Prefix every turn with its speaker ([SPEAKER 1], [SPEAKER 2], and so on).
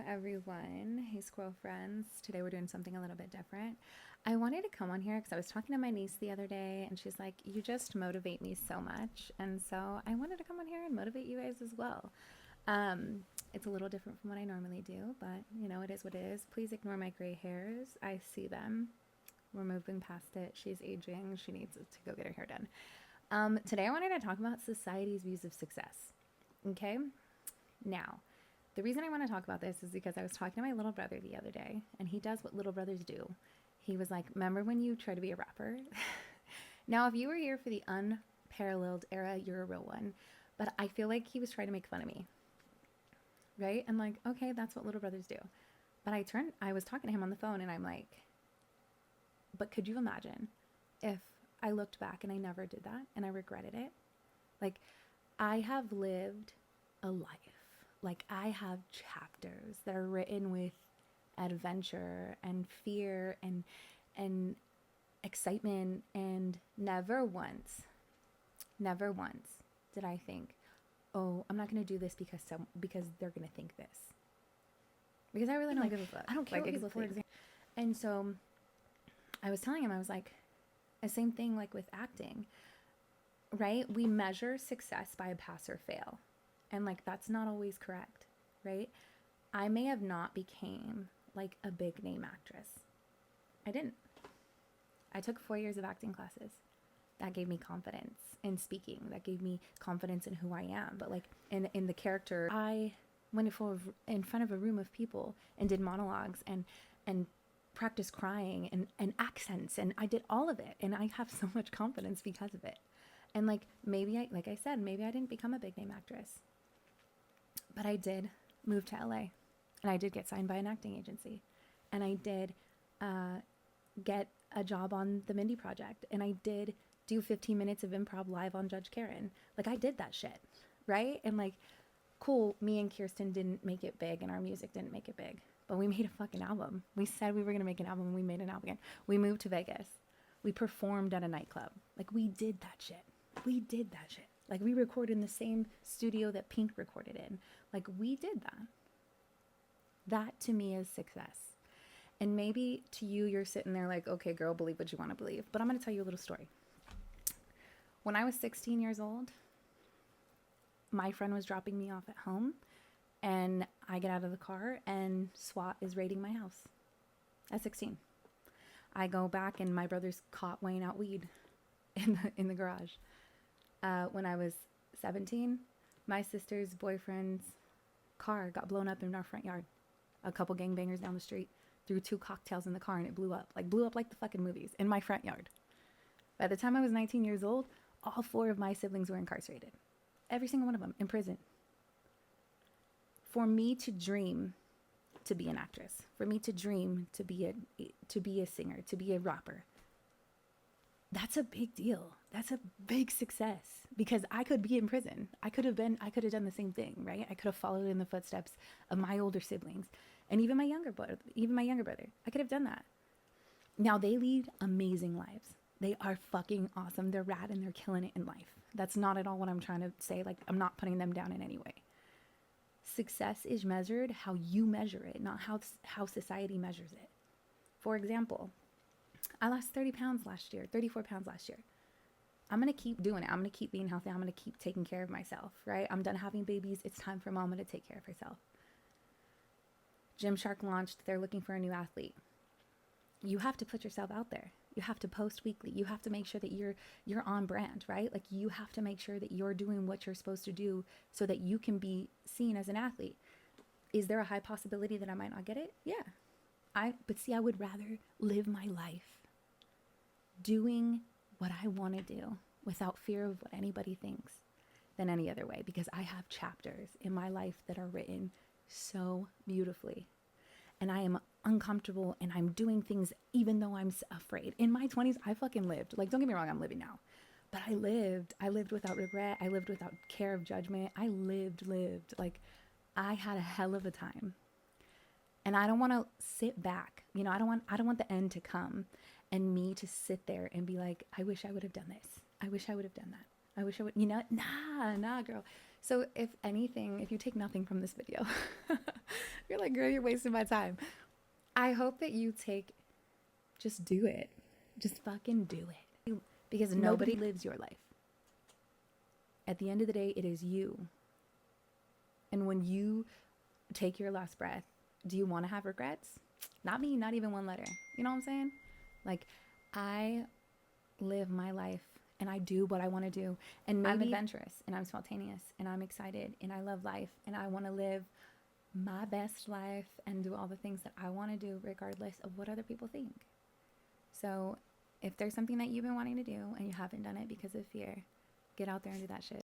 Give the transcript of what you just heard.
[SPEAKER 1] everyone. Hey, squirrel friends. Today we're doing something a little bit different. I wanted to come on here because I was talking to my niece the other day and she's like, "You just motivate me so much." And so I wanted to come on here and motivate you guys as well. It's a little different from what I normally do, but it is what it is. Please ignore my gray hairs. I see them. We're moving past it. She's aging. She needs to go get her hair done. Today I wanted to talk about society's views of success. Okay? Now, the reason I want to talk about this is because I was talking to my little brother the other day, and he does what little brothers do. He was like, "Remember when you tried to be a rapper?" Now, if you were here for the unparalleled era, you're a real one. But I feel like he was trying to make fun of me, right? I'm like, okay, that's what little brothers do. But I was talking to him on the phone, and I'm like, but could you imagine if I looked back and I never did that and I regretted it? Like, I have lived a life. Like, I have chapters that are written with adventure and fear and excitement, and never once did I think, "Oh, I'm not going to do this because they're going to think this." Because I really don't give a fuck.
[SPEAKER 2] I don't care
[SPEAKER 1] like,
[SPEAKER 2] what people
[SPEAKER 1] for
[SPEAKER 2] think.
[SPEAKER 1] example. And so I was telling him, I was like, the same thing like with acting, right? We measure success by a pass or fail. And like that's not always correct, right? I may have not became like a big name actress. I didn't. I took 4 years of acting classes. That gave me confidence in speaking. That gave me confidence in who I am. But like in the character, I went in front of a room of people and did monologues and practiced crying and accents, and I did all of it, and I have so much confidence because of it. And like like I said, maybe I didn't become a big name actress, but I did move to LA, and I did get signed by an acting agency, and I did get a job on the Mindy Project, and I did do 15 minutes of improv live on Judge Karen. Like, I did that shit, right? And like, cool, me and Kirsten didn't make it big, and our music didn't make it big, but we made a fucking album. We said we were gonna make an album, and we made an album again. We moved to Vegas. We performed at a nightclub. Like, we did that shit. We did that shit. Like, we recorded in the same studio that Pink recorded in. Like, we did that. That to me is success. And maybe to you, you're sitting there like, okay, girl, believe what you want to believe. But I'm going to tell you a little story. When I was 16 years old, my friend was dropping me off at home, and I get out of the car and SWAT is raiding my house at 16. I go back and my brother's caught weighing out weed in the garage. When I was 17, my sister's boyfriend's car got blown up in our front yard. A couple gangbangers down the street threw 2 cocktails in the car, and it blew up like the fucking movies in my front yard. By the time I was 19 years old, all 4 of my siblings were incarcerated. Every single one of them in prison. For me to dream to be an actress, for me to dream to be a singer, to be a rapper, that's a big deal. That's a big success, because I could be in prison. I could have done the same thing, right? I could have followed in the footsteps of my older siblings, and even my younger brother. I could have done that. Now they lead amazing lives. They are fucking awesome. They're rad and they're killing it in life. That's not at all what I'm trying to say. Like, I'm not putting them down in any way. Success is measured how you measure it, not how society measures it. For example, I lost 30 pounds last year, 34 pounds last year. I'm going to keep doing it. I'm going to keep being healthy. I'm going to keep taking care of myself, right? I'm done having babies. It's time for mama to take care of herself. Gymshark launched. They're looking for a new athlete. You have to put yourself out there. You have to post weekly. You have to make sure that you're on brand, right? Like, you have to make sure that you're doing what you're supposed to do so that you can be seen as an athlete. Is there a high possibility that I might not get it? Yeah. But see, I would rather live my life doing what I want to do without fear of what anybody thinks than any other way, because I have chapters in my life that are written so beautifully. And I am uncomfortable, and I'm doing things even though I'm afraid. In my 20s, I fucking lived. Like, don't get me wrong, I'm living now. But I lived without regret. I lived without care of judgment. I lived. Like, I had a hell of a time. And I don't want to sit back. I don't want the end to come and me to sit there and be like, I wish I would have done this. I wish I would have done that. I wish I would, nah, girl. So if anything, if you take nothing from this video, you're like, girl, you're wasting my time. I hope that you just do it. Just fucking do it. Because nobody lives your life. At the end of the day, it is you. And when you take your last breath, do you want to have regrets? Not me, not even one letter. You know what I'm saying? Like, I live my life and I do what I want to do. And maybe I'm adventurous and I'm spontaneous and I'm excited and I love life and I want to live my best life and do all the things that I want to do regardless of what other people think. So if there's something that you've been wanting to do and you haven't done it because of fear, get out there and do that shit.